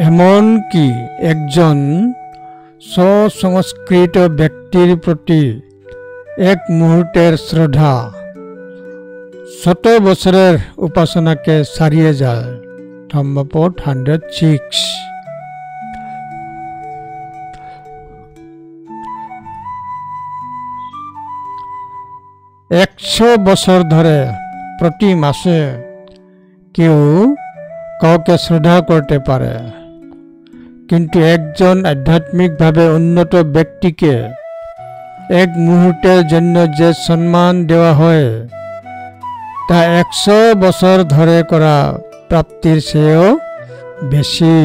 এমনকি একজন স্বসংস্কৃত ব্যক্তির প্রতি এক মুহূর্তের শ্রদ্ধা শত বছরের উপাসনাকে ছাড়িয়ে যায়। ধম্মপদ 106। একশো বছর ধরে প্রতি মাসে কেউ কাউকে শ্রদ্ধা করতে পারে, কিন্তু একজন আধ্যাত্মিকভাবে উন্নত ব্যক্তিকে এক মুহূর্তের জন্য যে সম্মান দেওয়া হয় তা 100 বছর ধরে করা প্রাপ্তির চেয়েও বেশি।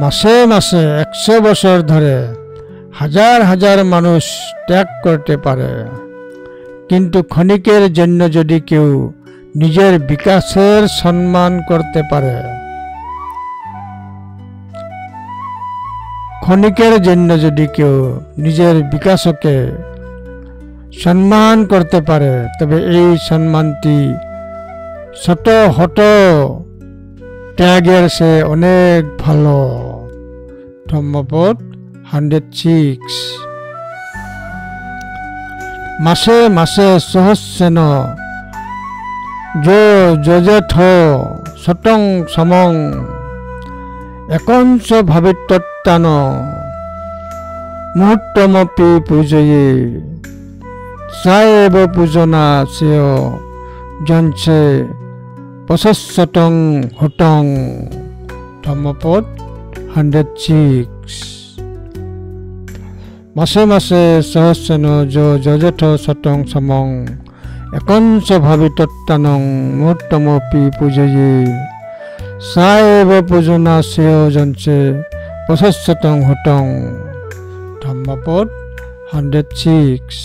মাসে মাসে 100 বছর ধরে হাজার হাজার মানুষ ত্যাগ করতে পারে, কিন্তু ক্ষণিকের জন্য যদি কেউ নিজের বিকাশের সম্মান করতে পারে, ক্ষণিকের জন্য যদি কেউ নিজের বিকাশকে সম্মান করতে পারে, তবে এই সম্মানটি শত হত ত্যাগের সে অনেক ভালো। ধম্মপদ 106। মাসে মাসে সহস্রেন যজেথ শতং সমং একংশ ভাবিতত্তান মুহূর্তমপি পূজয়ে সায়েব পূজনা সেয় জঞ্চে পশশতং হুতং। ধম্মপদ 106। মাসে মাসে সহস্রেন যজেথ শতং সমং একংশ ভাবিতত্তানং মুহূর্তমপি পূজয়ে সায়েব পূজনা সেয় জঞ্চে পশশতং হুতং। ধম্মপদ 106।